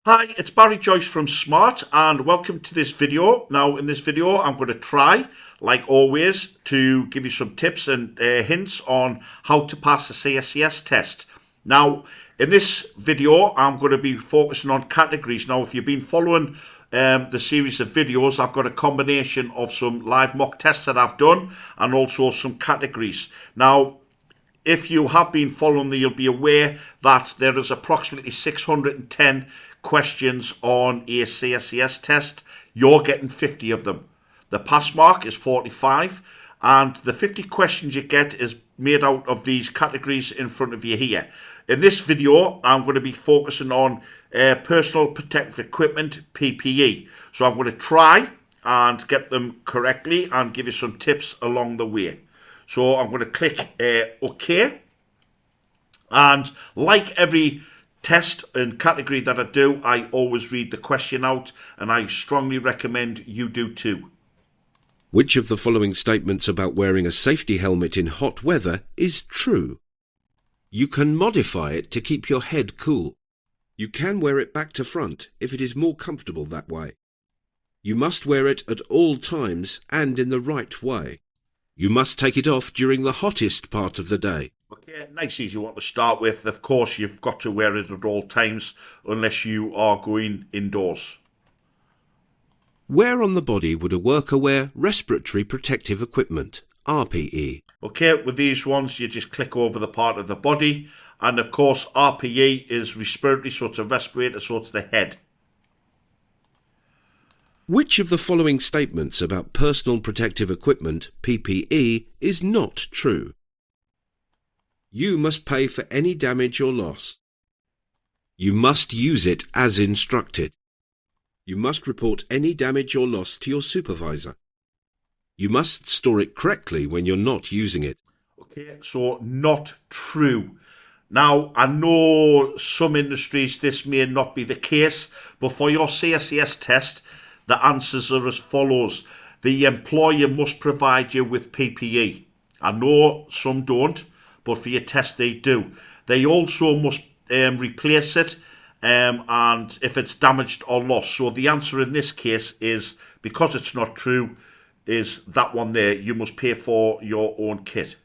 Hi, it's Barry Joyce from Smart and welcome to this video. Now in this video I'm going to try, like always, to give you some tips and hints on how to pass the CSCS test. Now in this video I'm going to be focusing on categories. Now if you've been following the series of videos, I've got a combination of some live mock tests that I've done and also some categories. Now if you have been following me, you'll be aware that there is approximately 610 questions on a CSCS test. You're getting 50 of them. The pass mark is 45, and the 50 questions you get is made out of these categories in front of you here. In this video, I'm going to be focusing on personal protective equipment, PPE. So I'm going to try and get them correctly and give you some tips along the way. So I'm going to click OK. And like every test and category that I do, I always read the question out, and I strongly recommend you do too. Which of the following statements about wearing a safety helmet in hot weather is true? You can modify it to keep your head cool. You can wear it back to front if it is more comfortable that way. You must wear it at all times and in the right way. You must take it off during the hottest part of the day. Okay, nice easy one to start with. Of course, you've got to wear it at all times unless you are going indoors. Where on the body would a worker wear respiratory protective equipment, RPE? Okay, with these ones, you just click over the part of the body. And of course, RPE is respiratory, so it's a respirator, so it's the head. Which of the following statements about personal protective equipment, PPE, is not true? You must pay for any damage or loss. You must use it as instructed. You must report any damage or loss to your supervisor. You must store it correctly when you're not using it. Okay, so not true. Now, I know some industries this may not be the case, but for your CSCS test, the answers are as follows. The employer must provide you with PPE. I know some don't, but for your test they do. They also must replace it and if it's damaged or lost. So the answer in this case is, because it's not true, is that one there. You must pay for your own kit.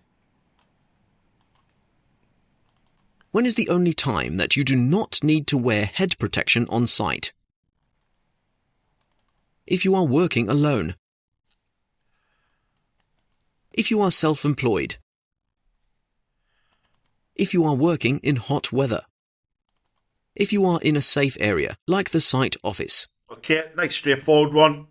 When is the only time that you do not need to wear head protection on site? If you are working alone. If you are self-employed. If you are working in hot weather. If you are in a safe area, like the site office. Okay, nice straightforward one.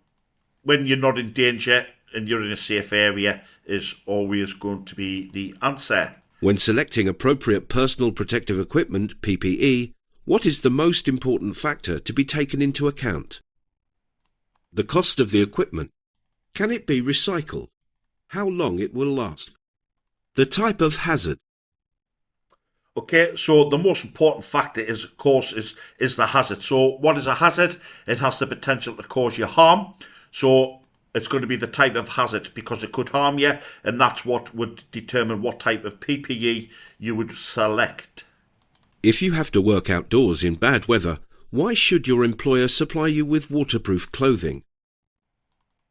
When you're not in danger and you're in a safe area is always going to be the answer. When selecting appropriate personal protective equipment, PPE, what is the most important factor to be taken into account? The cost of the equipment. Can it be recycled? How long it will last? The type of hazard. Okay, so the most important factor is, of course, is the hazard. So what is a hazard? It has the potential to cause you harm. So it's going to be the type of hazard, because it could harm you, and that's what would determine what type of PPE you would select. If you have to work outdoors in bad weather, why should your employer supply you with waterproof clothing?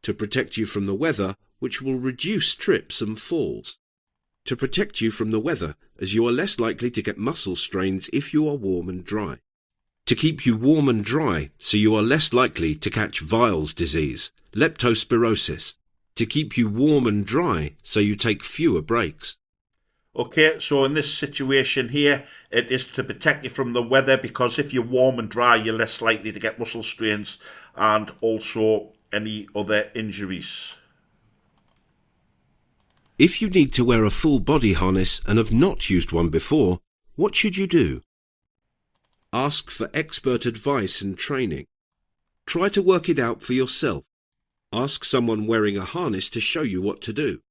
To protect you from the weather, which will reduce trips and falls. To protect you from the weather, as you are less likely to get muscle strains if you are warm and dry. To keep you warm and dry, so you are less likely to catch Weil's disease, leptospirosis. To keep you warm and dry, so you take fewer breaks. Okay, so in this situation here, it is to protect you from the weather, because if you're warm and dry, you're less likely to get muscle strains and also any other injuries. If you need to wear a full body harness and have not used one before, what should you do? Ask for expert advice and training. Try to work it out for yourself. Ask someone wearing a harness to show you what to do.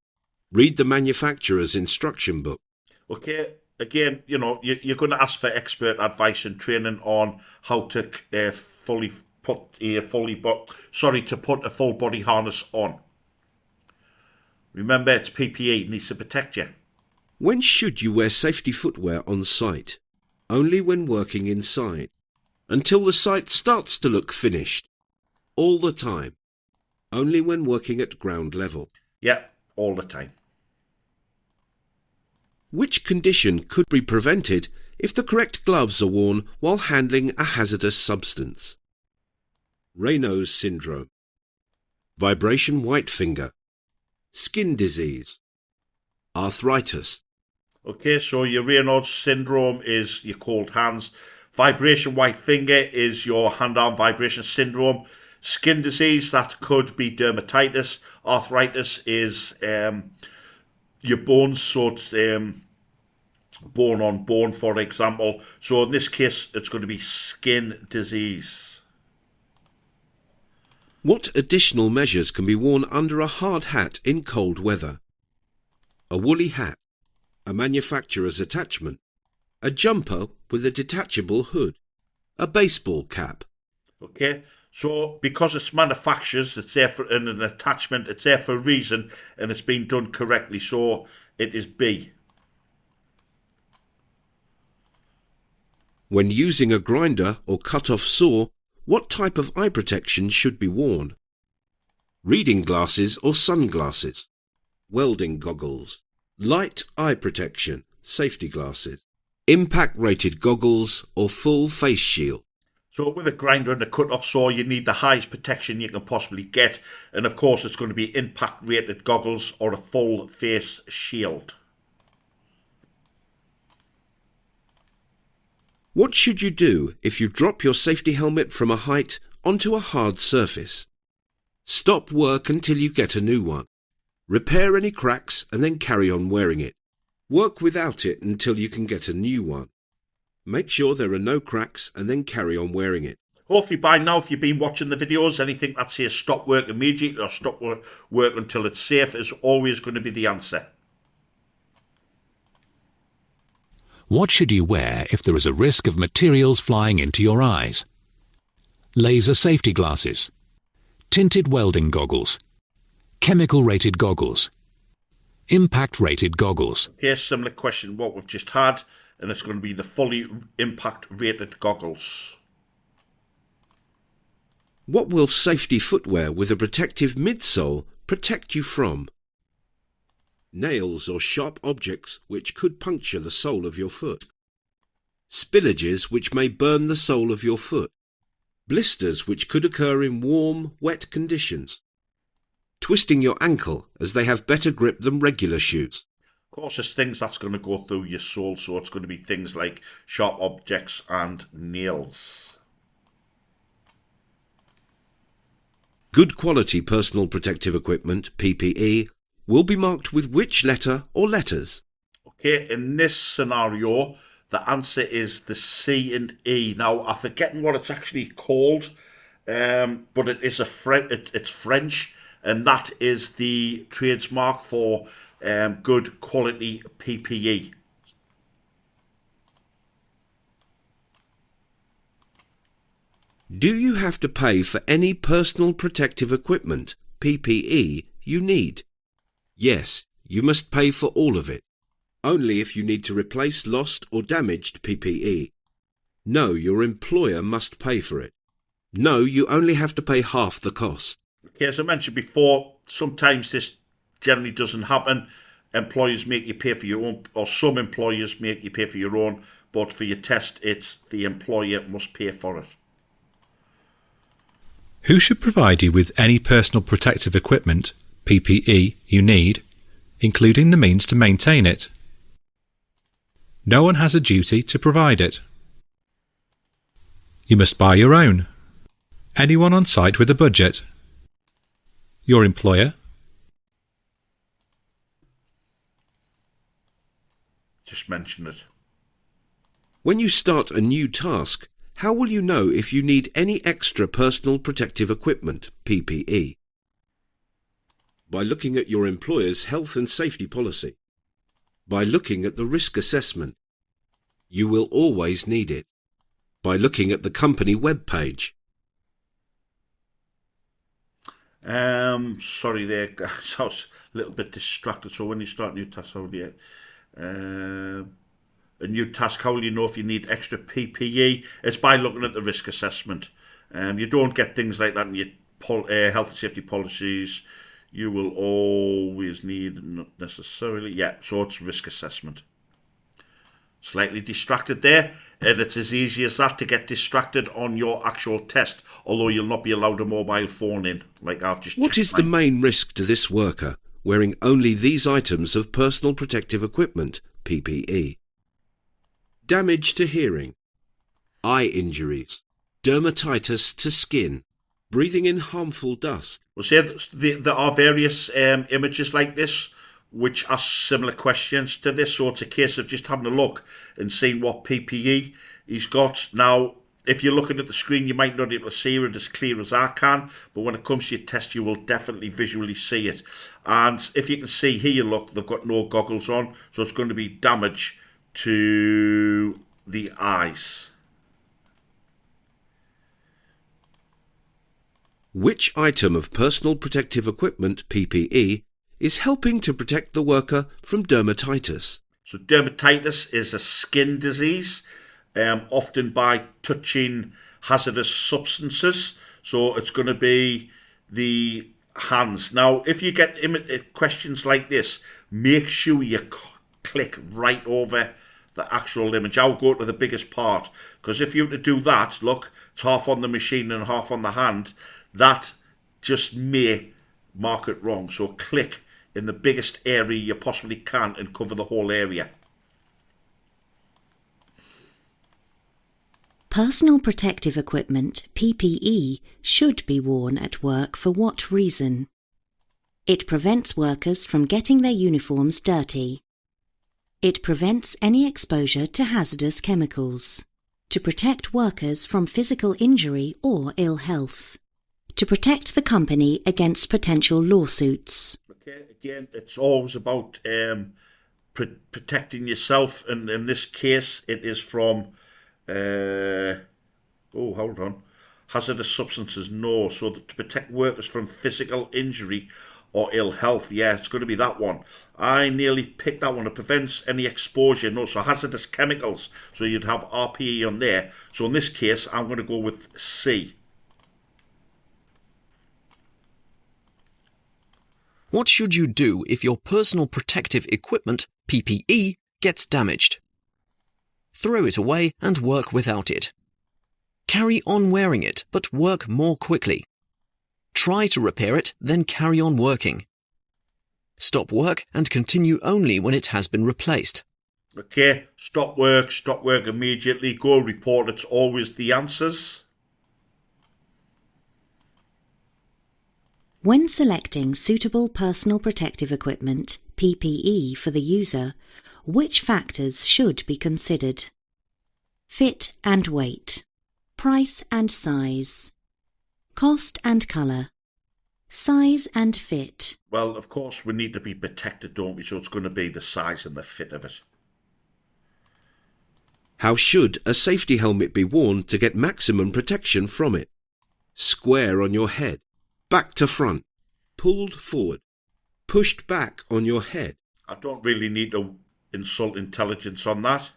Read the manufacturer's instruction book. Okay, again, you're going to ask for expert advice and training on how to put a full body harness on. Remember, it's PPE, it needs to protect you. When should you wear safety footwear on site? Only when working inside. until the site starts to look finished. All the time. Only when working at ground level. Yeah, all the time. Which condition could be prevented if the correct gloves are worn while handling a hazardous substance? Raynaud's syndrome, vibration white finger, skin disease, arthritis. Okay, so your Raynaud's syndrome is your cold hands. Vibration white finger is your hand-arm vibration syndrome. Skin disease, that could be dermatitis. Arthritis is your bones, so it's bone on bone, for example. So in this case, it's going to be skin disease. What additional measures can be worn under a hard hat in cold weather? A woolly hat, a manufacturer's attachment, a jumper with a detachable hood, a baseball cap. Okay, so because it's manufacturers, it's there for in an attachment, it's there for a reason, and it's been done correctly, so it is B. When using a grinder or cut-off saw, what type of eye protection should be worn? Reading glasses or sunglasses, welding goggles, light eye protection, safety glasses, impact-rated goggles or full face shield. So with a grinder and a cut-off saw, you need the highest protection you can possibly get, and of course it's going to be impact-rated goggles or a full face shield. What should you do if you drop your safety helmet from a height onto a hard surface? Stop work until you get a new one. Repair any cracks and then carry on wearing it. Work without it until you can get a new one. Make sure there are no cracks and then carry on wearing it. Hopefully by now, if you've been watching the videos, anything that says stop work immediately or stop work until it's safe is always going to be the answer. What should you wear if there is a risk of materials flying into your eyes? Laser safety glasses, tinted welding goggles, chemical-rated goggles, impact-rated goggles. Okay, similar question what we've just had, and it's going to be the fully impact-rated goggles. What will safety footwear with a protective midsole protect you from? Nails or sharp objects which could puncture the sole of your foot. Spillages which may burn the sole of your foot. Blisters which could occur in warm, wet conditions. Twisting your ankle as they have better grip than regular shoes. Of course, there's things that's going to go through your sole, so it's going to be things like sharp objects and nails. Good quality personal protective equipment, PPE, will be marked with which letter or letters? Okay, in this scenario, the answer is the C and E. Now, I'm forgetting what it's actually called, but it is it's French, and that is the trademark for good quality PPE. Do you have to pay for any personal protective equipment, PPE, you need? Yes, you must pay for all of it. Only if you need to replace lost or damaged PPE. No, your employer must pay for it. No, you only have to pay half the cost. Okay, as I mentioned before, sometimes this generally doesn't happen. Employers make you pay for your own, or some employers make you pay for your own, but for your test, it's the employer must pay for it. Who should provide you with any personal protective equipment, PPE, you need, including the means to maintain it? No one has a duty to provide it. You must buy your own. Anyone on site with a budget? Your employer? Just mention it. When you start a new task, how will you know if you need any extra personal protective equipment, PPE? By looking at your employer's health and safety policy. By looking at the risk assessment. You will always need it. By looking at the company web page. Sorry there, guys. I was a little bit distracted. So when you start new tasks, how do you? a new task. How will you know if you need extra PPE? It's by looking at the risk assessment. You don't get things like that in your health and safety policies. You will always need, not necessarily, yeah, so it's risk assessment. Slightly distracted there, and it's as easy as that to get distracted on your actual test, although you'll not be allowed a mobile phone in, like I've just What is the main risk to this worker wearing only these items of personal protective equipment, PPE? Damage to hearing, eye injuries, dermatitis to skin, breathing in harmful dust. Well, say there are various images like this which ask similar questions to this, so it's a case of just having a look and seeing what PPE he's got. Now, if you're looking at the screen, you might not be able to see it as clear as I can, but when it comes to your test, you will definitely visually see it. And if you can see here, look, they've got no goggles on, so it's going to be damage to the eyes. Which item of personal protective equipment, PPE, is helping to protect the worker from dermatitis? So dermatitis is a skin disease, often by touching hazardous substances. So it's going to be the hands. Now, if you get questions like this, make sure you click right over the actual image. I'll go to the biggest part, because if you were to do that, look, it's half on the machine and half on the hand. That just may mark it wrong. So click in the biggest area you possibly can and cover the whole area. Personal protective equipment, PPE, should be worn at work for what reason? It prevents workers from getting their uniforms dirty. It prevents any exposure to hazardous chemicals. To protect workers from physical injury or ill health. To protect the company against potential lawsuits. Okay, again, it's always about protecting yourself, and in this case, it is from hazardous substances. No, so to protect workers from physical injury or ill health. Yeah, it's going to be that one. I nearly picked that one. It prevents any exposure. No, so hazardous chemicals. So you'd have RPE on there. So in this case, I'm going to go with C. What should you do if your personal protective equipment, PPE, gets damaged? Throw it away and work without it. Carry on wearing it, but work more quickly. Try to repair it, then carry on working. Stop work and continue only when it has been replaced. Okay, stop work immediately, go report. It's always the answers. When selecting suitable personal protective equipment, PPE, for the user, which factors should be considered? Fit and weight, price and size, cost and colour, size and fit. Well, of course, we need to be protected, don't we? So it's going to be the size and the fit of it. How should a safety helmet be worn to get maximum protection from it? Square on your head, back to front, pulled forward, pushed back on your head. I don't really need to insult intelligence on that.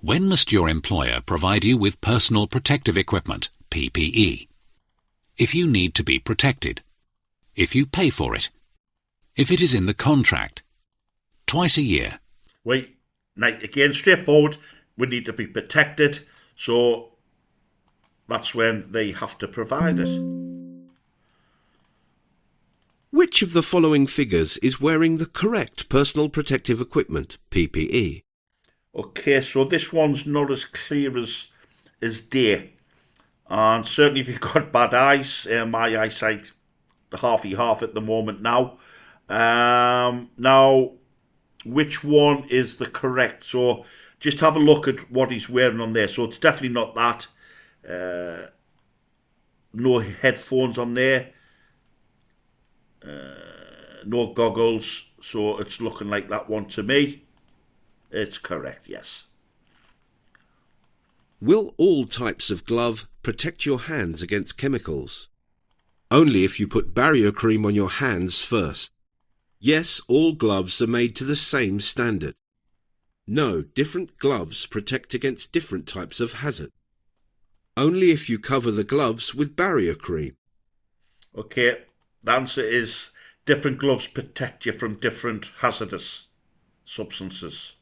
When must your employer provide you with personal protective equipment, PPE? If you need to be protected. If you pay for it. If it is in the contract. Twice a year. Wait, now again, straightforward. We need to be protected, so that's when they have to provide it. Which of the following figures is wearing the correct personal protective equipment, PPE? Okay, so this one's not as clear as day. And certainly if you've got bad eyes, my eyesight half at the moment now. Now, which one is the correct? So just have a look at what he's wearing on there. So it's definitely not that. No headphones on there. No goggles. So it's looking like that one to me. It's correct, yes. Will all types of glove protect your hands against chemicals? Only if you put barrier cream on your hands first. Yes, all gloves are made to the same standard. No, different gloves protect against different types of hazard. Only if you cover the gloves with barrier cream. Okay, the answer is different gloves protect you from different hazardous substances.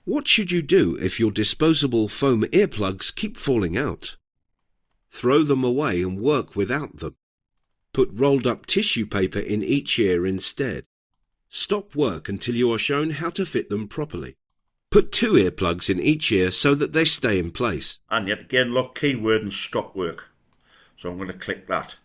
What should you do if your disposable foam earplugs keep falling out? Throw them away and work without them. Put rolled up tissue paper in each ear instead. Stop work until you are shown how to fit them properly. Put 2 earplugs in each ear so that they stay in place. And yet again, look, keyword and stop work. So I'm going to click that.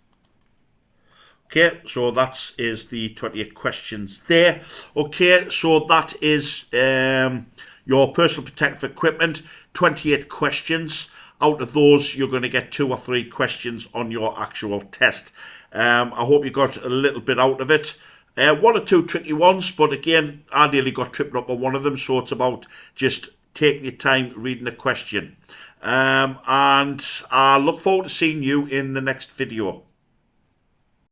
Okay, so that is the 28 questions there. Okay, so that is your personal protective equipment, 28 questions. Out of those, you're going to get 2 or 3 questions on your actual test. I hope you got a little bit out of it. 1 or 2 tricky ones, but again, I nearly got tripped up on one of them, so it's about just taking your time reading the question. And I look forward to seeing you in the next video.